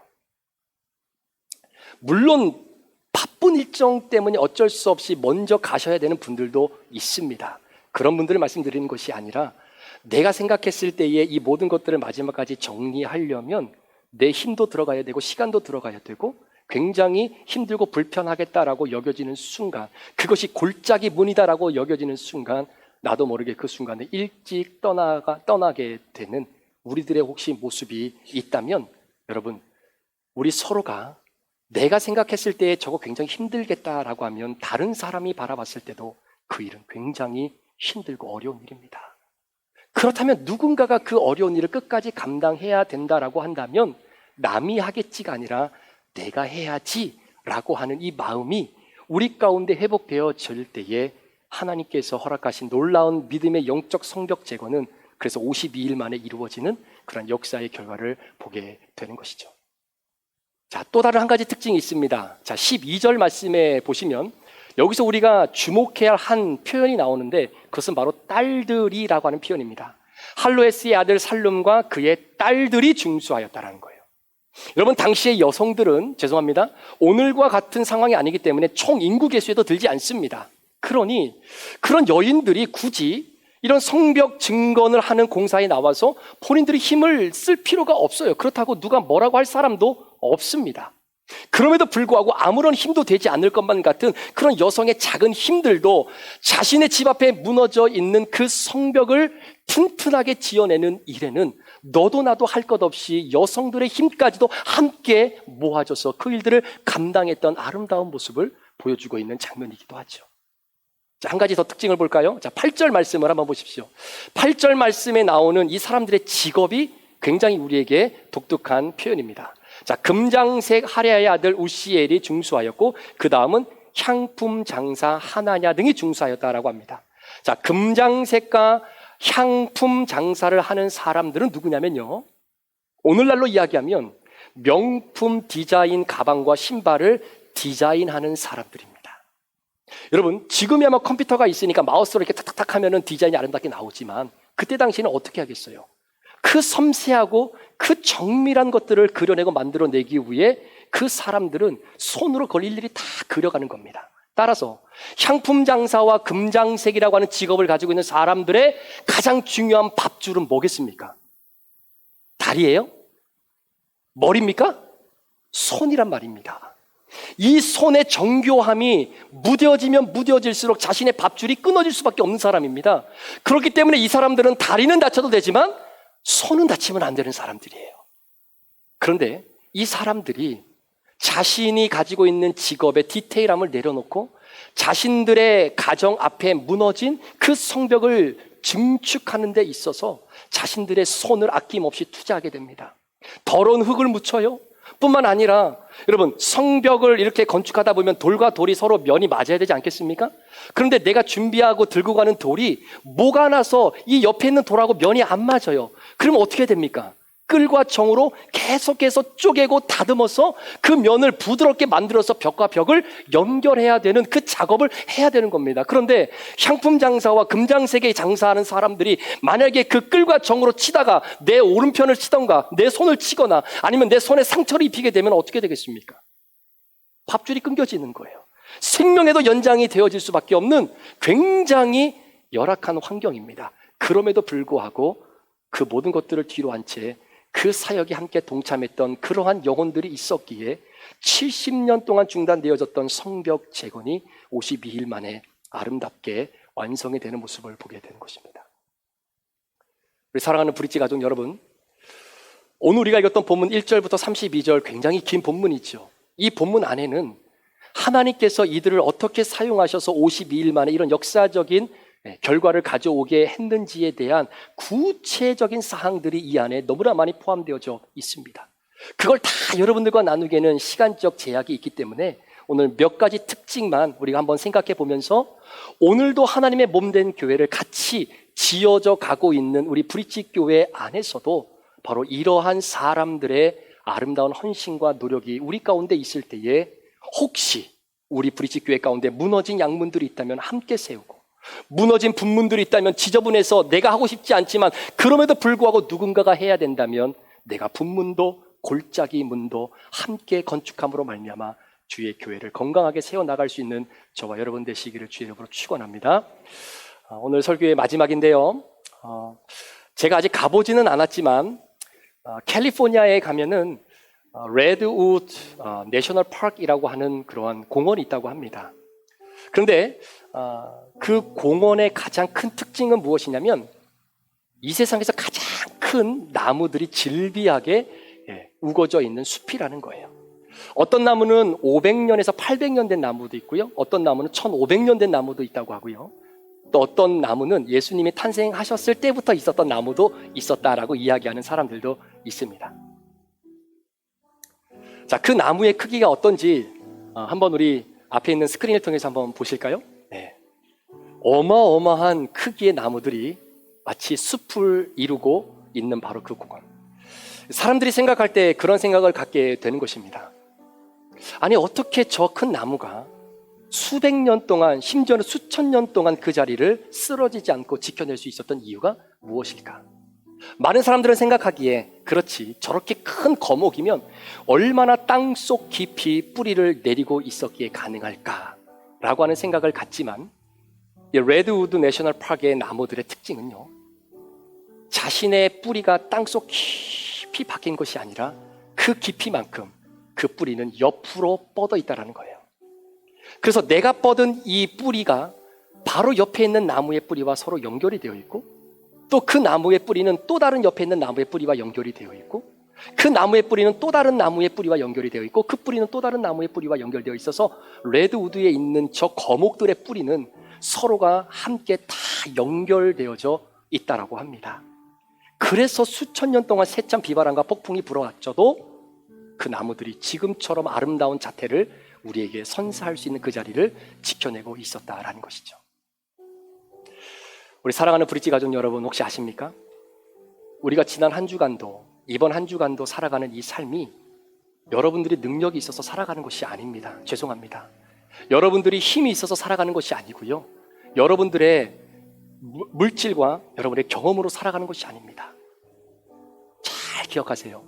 Speaker 1: 물론 바쁜 일정 때문에 어쩔 수 없이 먼저 가셔야 되는 분들도 있습니다. 그런 분들을 말씀드리는 것이 아니라 내가 생각했을 때에 이 모든 것들을 마지막까지 정리하려면 내 힘도 들어가야 되고 시간도 들어가야 되고 굉장히 힘들고 불편하겠다라고 여겨지는 순간, 그것이 골짜기 문이다라고 여겨지는 순간 나도 모르게 그 순간에 일찍 떠나게 되는 우리들의 혹시 모습이 있다면 여러분, 우리 서로가 내가 생각했을 때 저거 굉장히 힘들겠다라고 하면 다른 사람이 바라봤을 때도 그 일은 굉장히 힘들고 어려운 일입니다. 그렇다면 누군가가 그 어려운 일을 끝까지 감당해야 된다라고 한다면 남이 하겠지가 아니라 내가 해야지라고 하는 이 마음이 우리 가운데 회복되어질 때에 하나님께서 허락하신 놀라운 믿음의 영적 성벽 제거는 그래서 52일 만에 이루어지는 그런 역사의 결과를 보게 되는 것이죠. 자, 또 다른 한 가지 특징이 있습니다. 자, 12절 말씀에 보시면 여기서 우리가 주목해야 할 한 표현이 나오는데 그것은 바로 딸들이라고 하는 표현입니다. 할로에스의 아들 살룸과 그의 딸들이 중수하였다라는 거예요. 여러분, 당시의 여성들은 죄송합니다, 오늘과 같은 상황이 아니기 때문에 총 인구 계수에도 들지 않습니다. 그러니 그런 여인들이 굳이 이런 성벽 증건을 하는 공사에 나와서 본인들이 힘을 쓸 필요가 없어요. 그렇다고 누가 뭐라고 할 사람도 없습니다. 그럼에도 불구하고 아무런 힘도 되지 않을 것만 같은 그런 여성의 작은 힘들도 자신의 집 앞에 무너져 있는 그 성벽을 튼튼하게 지어내는 일에는 너도 나도 할 것 없이 여성들의 힘까지도 함께 모아줘서 그 일들을 감당했던 아름다운 모습을 보여주고 있는 장면이기도 하죠. 자, 한 가지 더 특징을 볼까요? 자, 8절 말씀을 한번 보십시오. 8절 말씀에 나오는 이 사람들의 직업이 굉장히 우리에게 독특한 표현입니다. 자, 금장색 하랴의 아들 우시엘이 중수하였고 그 다음은 향품 장사 하나냐 등이 중수하였다라고 합니다. 자, 금장색과 향품 장사를 하는 사람들은 누구냐면요, 오늘날로 이야기하면 명품 디자인 가방과 신발을 디자인하는 사람들입니다. 여러분, 지금이야 뭐 컴퓨터가 있으니까 마우스로 이렇게 탁탁탁 하면은 디자인이 아름답게 나오지만 그때 당시에는 어떻게 하겠어요? 그 섬세하고 그 정밀한 것들을 그려내고 만들어내기 위해 그 사람들은 손으로 그걸 일일이 다 그려가는 겁니다. 따라서 향품 장사와 금장색이라고 하는 직업을 가지고 있는 사람들의 가장 중요한 밥줄은 뭐겠습니까? 다리예요? 머리입니까? 손이란 말입니다. 이 손의 정교함이 무뎌지면 무뎌질수록 자신의 밥줄이 끊어질 수밖에 없는 사람입니다. 그렇기 때문에 이 사람들은 다리는 다쳐도 되지만 손은 다치면 안 되는 사람들이에요. 그런데 이 사람들이 자신이 가지고 있는 직업의 디테일함을 내려놓고 자신들의 가정 앞에 무너진 그 성벽을 증축하는 데 있어서 자신들의 손을 아낌없이 투자하게 됩니다. 더러운 흙을 묻혀요. 뿐만 아니라 여러분, 성벽을 이렇게 건축하다 보면 돌과 돌이 서로 면이 맞아야 되지 않겠습니까? 그런데 내가 준비하고 들고 가는 돌이 모가 나서 이 옆에 있는 돌하고 면이 안 맞아요. 그러면 어떻게 됩니까? 끌과 정으로 계속해서 쪼개고 다듬어서 그 면을 부드럽게 만들어서 벽과 벽을 연결해야 되는 그 작업을 해야 되는 겁니다. 그런데 향품 장사와 금장색에 장사하는 사람들이 만약에 그 끌과 정으로 치다가 내 오른편을 치던가 내 손을 치거나 아니면 내 손에 상처를 입히게 되면 어떻게 되겠습니까? 밥줄이 끊겨지는 거예요. 생명에도 연장이 되어질 수밖에 없는 굉장히 열악한 환경입니다. 그럼에도 불구하고 그 모든 것들을 뒤로 한 채 그 사역에 함께 동참했던 그러한 영혼들이 있었기에 70년 동안 중단되어졌던 성벽 재건이 52일 만에 아름답게 완성이 되는 모습을 보게 되는 것입니다. 우리 사랑하는 브릿지 가족 여러분, 오늘 우리가 읽었던 본문 1절부터 32절 굉장히 긴 본문이죠. 이 본문 안에는 하나님께서 이들을 어떻게 사용하셔서 52일 만에 이런 역사적인 결과를 가져오게 했는지에 대한 구체적인 사항들이 이 안에 너무나 많이 포함되어져 있습니다. 그걸 다 여러분들과 나누기에는 시간적 제약이 있기 때문에 오늘 몇 가지 특징만 우리가 한번 생각해 보면서 오늘도 하나님의 몸된 교회를 같이 지어져 가고 있는 우리 브릿지 교회 안에서도 바로 이러한 사람들의 아름다운 헌신과 노력이 우리 가운데 있을 때에 혹시 우리 브릿지 교회 가운데 무너진 양문들이 있다면 함께 세우고, 무너진 분문들이 있다면 지저분해서 내가 하고 싶지 않지만 그럼에도 불구하고 누군가가 해야 된다면 내가 분문도 골짜기 문도 함께 건축함으로 말미암아 주의 교회를 건강하게 세워나갈 수 있는 저와 여러분 되시기를 주의 이름으로 축원합니다. 오늘 설교의 마지막인데요, 제가 아직 가보지는 않았지만 캘리포니아에 가면은 레드우드 내셔널 파크이라고 하는 그러한 공원이 있다고 합니다. 그런데 그 공원의 가장 큰 특징은 무엇이냐면 이 세상에서 가장 큰 나무들이 질비하게 우거져 있는 숲이라는 거예요. 어떤 나무는 500년에서 800년 된 나무도 있고요, 어떤 나무는 1500년 된 나무도 있다고 하고요, 또 어떤 나무는 예수님이 탄생하셨을 때부터 있었던 나무도 있었다라고 이야기하는 사람들도 있습니다. 자, 그 나무의 크기가 어떤지 한번 우리 앞에 있는 스크린을 통해서 한번 보실까요? 네. 어마어마한 크기의 나무들이 마치 숲을 이루고 있는 바로 그 공원. 사람들이 생각할 때 그런 생각을 갖게 되는 것입니다. 아니, 어떻게 저 큰 나무가 수백 년 동안, 심지어는 수천 년 동안 그 자리를 쓰러지지 않고 지켜낼 수 있었던 이유가 무엇일까? 많은 사람들은 생각하기에 그렇지, 저렇게 큰 거목이면 얼마나 땅속 깊이 뿌리를 내리고 있었기에 가능할까라고 하는 생각을 갖지만, 이 레드우드 내셔널 파크의 나무들의 특징은요, 자신의 뿌리가 땅속 깊이 박힌 것이 아니라 그 깊이만큼 그 뿌리는 옆으로 뻗어 있다는 거예요. 그래서 내가 뻗은 이 뿌리가 바로 옆에 있는 나무의 뿌리와 서로 연결이 되어 있고, 또 그 나무의 뿌리는 또 다른 옆에 있는 나무의 뿌리와 연결이 되어 있고, 그 나무의 뿌리는 또 다른 나무의 뿌리와 연결이 되어 있고, 그 뿌리는 또 다른 나무의 뿌리와 연결되어 있어서 레드우드에 있는 저 거목들의 뿌리는 서로가 함께 다 연결되어져 있다라고 합니다. 그래서 수천 년 동안 세찬 비바람과 폭풍이 불어왔어도 그 나무들이 지금처럼 아름다운 자태를 우리에게 선사할 수 있는 그 자리를 지켜내고 있었다라는 것이죠. 우리 사랑하는 브릿지 가족 여러분, 혹시 아십니까? 우리가 지난 한 주간도, 이번 한 주간도 살아가는 이 삶이 여러분들이 능력이 있어서 살아가는 것이 아닙니다. 죄송합니다. 여러분들이 힘이 있어서 살아가는 것이 아니고요, 여러분들의 물질과 여러분의 경험으로 살아가는 것이 아닙니다. 잘 기억하세요.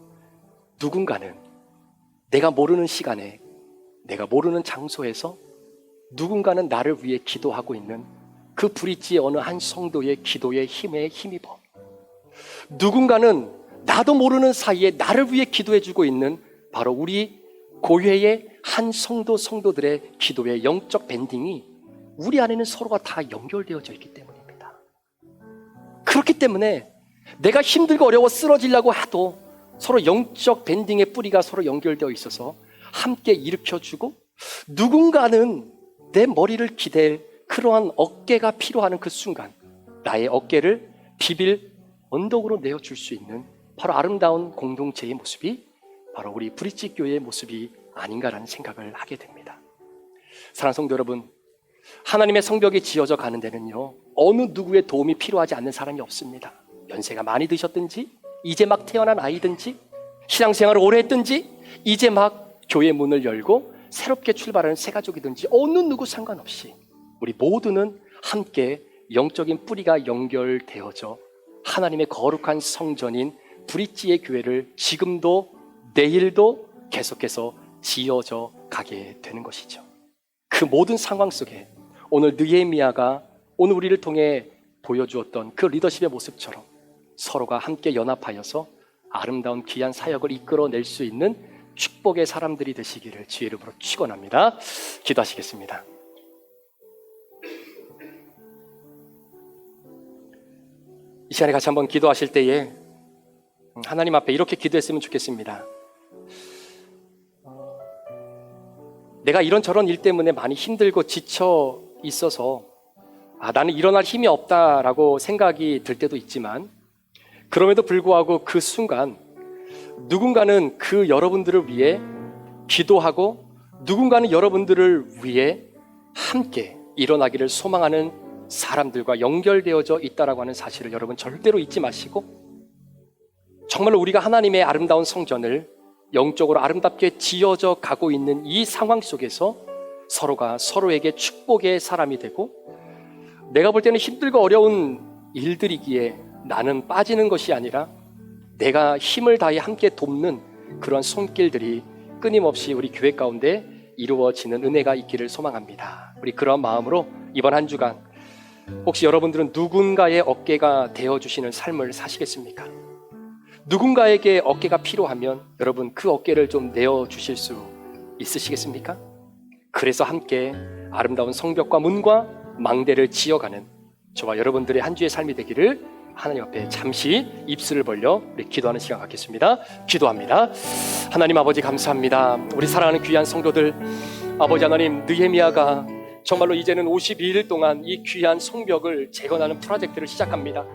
Speaker 1: 누군가는 내가 모르는 시간에, 내가 모르는 장소에서 누군가는 나를 위해 기도하고 있는 그 브릿지의 어느 한 성도의 기도에 힘에 힘입어, 누군가는 나도 모르는 사이에 나를 위해 기도해주고 있는 바로 우리 교회의 한 성도들의 기도의 영적 밴딩이 우리 안에는 서로가 다 연결되어져 있기 때문입니다. 그렇기 때문에 내가 힘들고 어려워 쓰러지려고 해도 서로 영적 밴딩의 뿌리가 서로 연결되어 있어서 함께 일으켜주고, 누군가는 내 머리를 기댈 그러한 어깨가 필요하는 그 순간 나의 어깨를 비빌 언덕으로 내어줄 수 있는 바로 아름다운 공동체의 모습이 바로 우리 브릿지 교회의 모습이 아닌가라는 생각을 하게 됩니다. 사랑하는 성도 여러분, 하나님의 성벽이 지어져 가는 데는요, 어느 누구의 도움이 필요하지 않는 사람이 없습니다. 연세가 많이 드셨든지, 이제 막 태어난 아이든지, 신앙생활을 오래 했든지, 이제 막 교회 문을 열고 새롭게 출발하는 새 가족이든지, 어느 누구 상관없이 우리 모두는 함께 영적인 뿌리가 연결되어져 하나님의 거룩한 성전인 브릿지의 교회를 지금도 내일도 계속해서 지어져 가게 되는 것이죠. 그 모든 상황 속에 오늘 느헤미야가 오늘 우리를 통해 보여주었던 그 리더십의 모습처럼 서로가 함께 연합하여서 아름다운 귀한 사역을 이끌어낼 수 있는 축복의 사람들이 되시기를 주의 이름으로 축원합니다. 기도하시겠습니다. 이 시간에 같이 한번 기도하실 때에 하나님 앞에 이렇게 기도했으면 좋겠습니다. 내가 이런저런 일 때문에 많이 힘들고 지쳐 있어서 나는 일어날 힘이 없다라고 생각이 들 때도 있지만, 그럼에도 불구하고 그 순간 누군가는 그 여러분들을 위해 기도하고 누군가는 여러분들을 위해 함께 일어나기를 소망하는 사람들과 연결되어져 있다라고 하는 사실을 여러분 절대로 잊지 마시고, 정말로 우리가 하나님의 아름다운 성전을 영적으로 아름답게 지어져 가고 있는 이 상황 속에서 서로가 서로에게 축복의 사람이 되고, 내가 볼 때는 힘들고 어려운 일들이기에 나는 빠지는 것이 아니라 내가 힘을 다해 함께 돕는 그런 손길들이 끊임없이 우리 교회 가운데 이루어지는 은혜가 있기를 소망합니다. 우리 그런 마음으로 이번 한 주간 혹시 여러분들은 누군가의 어깨가 되어주시는 삶을 사시겠습니까? 누군가에게 어깨가 필요하면 여러분 그 어깨를 좀 내어주실 수 있으시겠습니까? 그래서 함께 아름다운 성벽과 문과 망대를 지어가는 저와 여러분들의 한 주의 삶이 되기를 하나님 앞에 잠시 입술을 벌려 우리 기도하는 시간 갖겠습니다. 기도합니다. 하나님 아버지 감사합니다. 우리 사랑하는 귀한 성도들, 아버지 하나님, 느헤미야가 정말로 이제는 52일 동안 이 귀한 성벽을 재건하는 프로젝트를 시작합니다.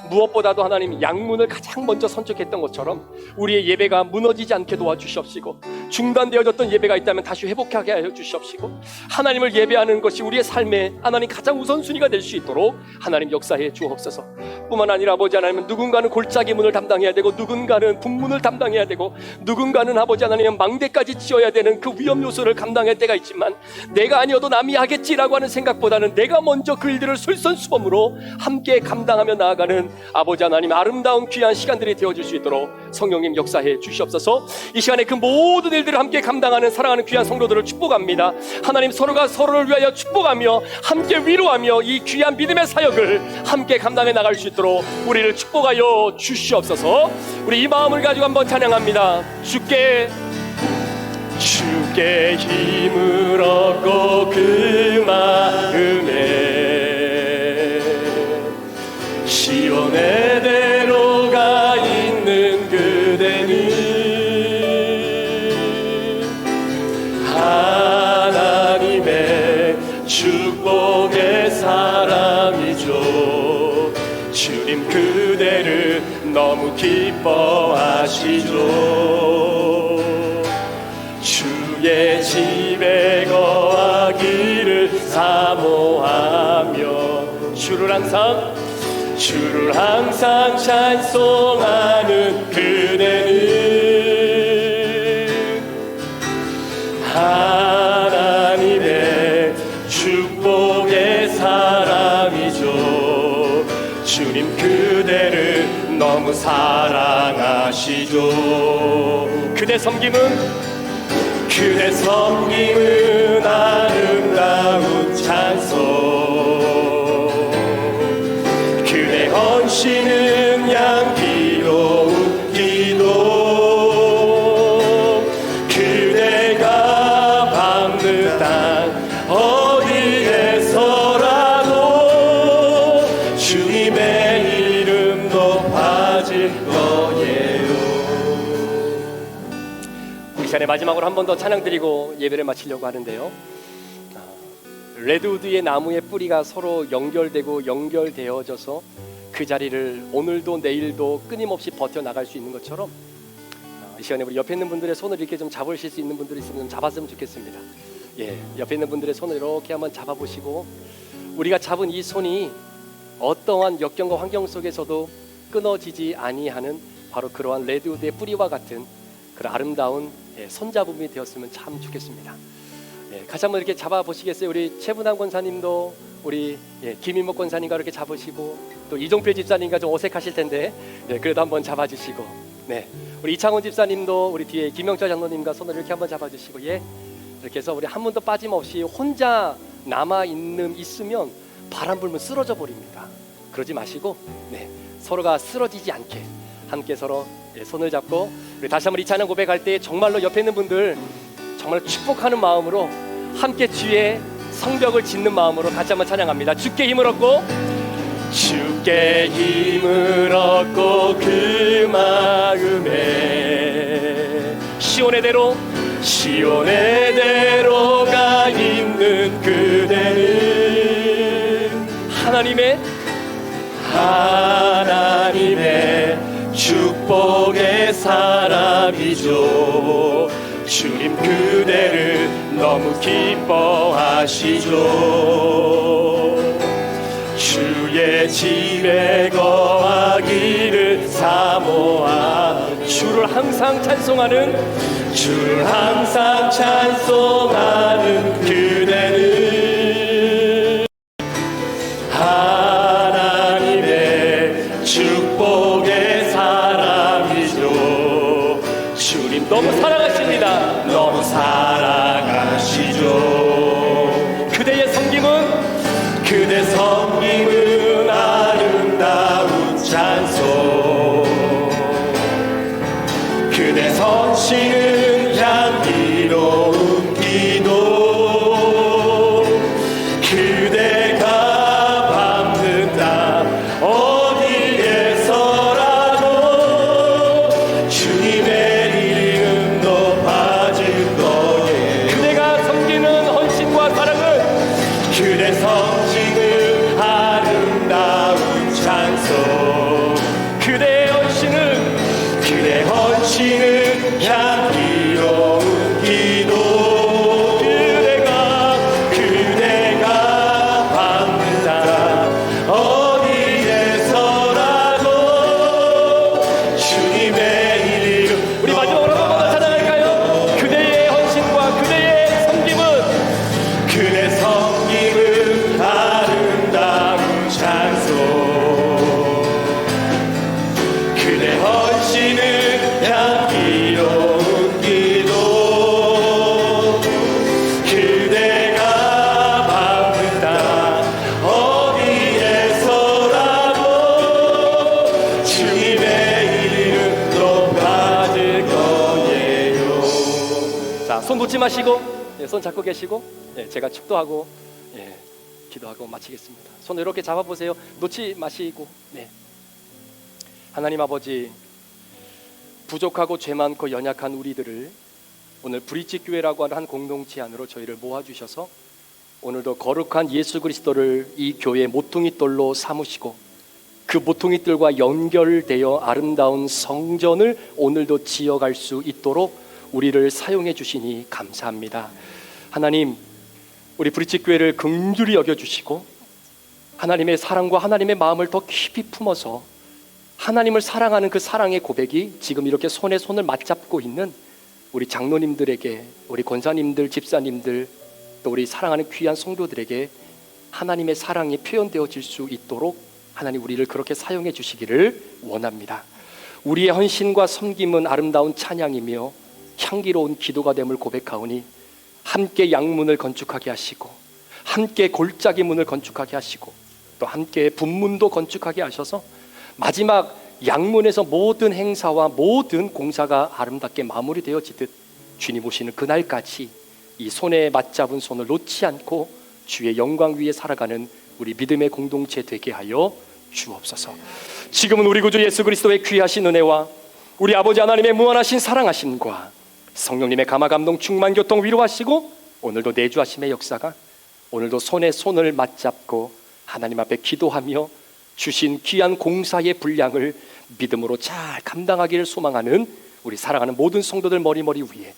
Speaker 1: 무엇보다도 하나님, 양문을 가장 먼저 선택했던 것처럼 우리의 예배가 무너지지 않게 도와주시옵시고, 중단되어졌던 예배가 있다면 다시 회복하게 하여 주시옵시고, 하나님을 예배하는 것이 우리의 삶에 하나님 가장 우선순위가 될 수 있도록 하나님 역사해 주옵소서. 뿐만 아니라 아버지 하나님, 누군가는 골짜기 문을 담당해야 되고, 누군가는 북문을 담당해야 되고, 누군가는 아버지 하나님 망대까지 지어야 되는 그 위험 요소를 감당할 때가 있지만, 내가 아니어도 남이 하게 하겠지라고 하는 생각보다는 내가 먼저 그 일들을 솔선수범으로 함께 감당하며 나아가는 아버지 하나님, 아름다운 귀한 시간들이 되어줄 수 있도록 성령님 역사해 주시옵소서. 이 시간에 그 모든 일들을 함께 감당하는 사랑하는 귀한 성도들을 축복합니다. 하나님, 서로가 서로를 위하여 축복하며 함께 위로하며 이 귀한 믿음의 사역을 함께 감당해 나갈 수 있도록 우리를 축복하여 주시옵소서. 우리 이 마음을 가지고 한번 찬양합니다. 주께 힘을 얻고 그 마음에 시온의 대로가 있는 그대는 하나님의 축복의 사람이죠. 주님 그대를 너무 기뻐하시죠. 주의 집에 거하기를 사모하며 주를 항상 찬송하는 그대는 하나님의 축복의 사람이죠. 주님 그대를 너무 사랑하시죠. 그대 섬김은 아름다운 찬송, 그대 헌신은 향기로운 기도. 그대가 밟는 땅 어디에서라도 주님의 이름 높아질 거예요. 이 시간에 마지막으로 한 번 더 찬양 드리고 예배를 마치려고 하는데요. 레드우드의 나무의 뿌리가 서로 연결되어져서 그 자리를 오늘도 내일도 끊임없이 버텨나갈 수 있는 것처럼 이 시간에 우리 옆에 있는 분들의 손을 이렇게 좀 잡으실 수 있는 분들이 있으면 좀 잡았으면 좋겠습니다. 옆에 있는 분들의 손을 이렇게 한번 잡아보시고, 우리가 잡은 이 손이 어떠한 역경과 환경 속에서도 끊어지지 아니하는 바로 그러한 레드우드의 뿌리와 같은 그런 아름다운 손잡음이 되었으면 참 좋겠습니다. 같이 한번 이렇게 잡아보시겠어요? 우리 최분환 권사님도 우리 김인목 권사님과 이렇게 잡으시고, 또 이종필 집사님과 좀 어색하실 텐데 그래도 한번 잡아주시고, 우리 이창훈 집사님도 우리 뒤에 김영철 장로님과 손을 이렇게 한번 잡아주시고, 이렇게 해서 우리 한 번도 빠짐없이 혼자 있으면 바람 불면 쓰러져 버립니다. 그러지 마시고 서로가 쓰러지지 않게 함께 서로 손을 잡고, 우리 다시 한번 이 찬양 고백할 때 정말로 옆에 있는 분들 정말 축복하는 마음으로 함께 주의 성벽을 짓는 마음으로 같이 한번 찬양합니다. 주께 힘을 얻고 그 마음에 시온의 대로가 있는 그대는 하나님의 축복의 사람이죠. 주님 그대를 너무 기뻐하시죠. 주의 집에 거하기를 사모하 주를 항상 찬송하는 그대는 하나님의 축복의 사람이죠. 주님 너무 사랑하십니다. 너무 사랑하시죠. 그대 섬김은 아름다운 찬송, 그대 헌신은 향기로운 기도. 그대가 밟는다 어디에서라도 주님의 이름 높아질 거예요. 그대가 섬기는 헌신과 사랑은 그대 섬기는 아름다운 찬송, 그대 헌신은 향기로운 기도. 그대가 밟는다 어디에서라도 주님의 이름. 우리 마지막으로 한 번 더 찬양할까요? 그대의 헌신과 그대의 섬김은 그대 섬김 놓지 마시고 손 잡고 계시고 제가 축도하고 기도하고 마치겠습니다. 손을 이렇게 잡아보세요. 놓지 마시고. 하나님 아버지, 부족하고 죄 많고 연약한 우리들을 오늘 브릿지 교회라고 하는 한 공동체 안으로 저희를 모아주셔서 오늘도 거룩한 예수 그리스도를 이 교회의 모퉁이 돌로 삼으시고 그 모퉁이 돌과 연결되어 아름다운 성전을 오늘도 지어갈 수 있도록 우리를 사용해 주시니 감사합니다. 하나님, 우리 브릿지 교회를 긍휼히 여겨주시고 하나님의 사랑과 하나님의 마음을 더 깊이 품어서 하나님을 사랑하는 그 사랑의 고백이 지금 이렇게 손에 손을 맞잡고 있는 우리 장로님들에게, 우리 권사님들, 집사님들, 또 우리 사랑하는 귀한 성도들에게 하나님의 사랑이 표현되어질 수 있도록 하나님 우리를 그렇게 사용해 주시기를 원합니다. 우리의 헌신과 섬김은 아름다운 찬양이며 향기로운 기도가 됨을 고백하오니 함께 양문을 건축하게 하시고 함께 골짜기 문을 건축하게 하시고 또 함께 분문도 건축하게 하셔서 마지막 양문에서 모든 행사와 모든 공사가 아름답게 마무리되어지듯 주님 오시는 그날까지 이 손에 맞잡은 손을 놓지 않고 주의 영광 위에 살아가는 우리 믿음의 공동체 되게 하여 주옵소서. 지금은 우리 구주 예수 그리스도의 귀하신 은혜와 우리 아버지 하나님의 무한하신 사랑하심과 성령님의 감화 감동 충만 교통 위로하시고 오늘도 내주하심의 역사가 오늘도 손에 손을 맞잡고 하나님 앞에 기도하며 주신 귀한 공사의 분량을 믿음으로 잘 감당하기를 소망하는 우리 사랑하는 모든 성도들 머리머리 위에,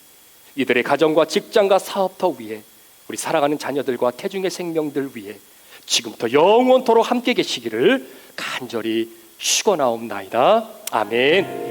Speaker 1: 이들의 가정과 직장과 사업터 위에, 우리 사랑하는 자녀들과 태중의 생명들 위에 지금부터 영원토록 함께 계시기를 간절히 축원하옵나이다. 아멘.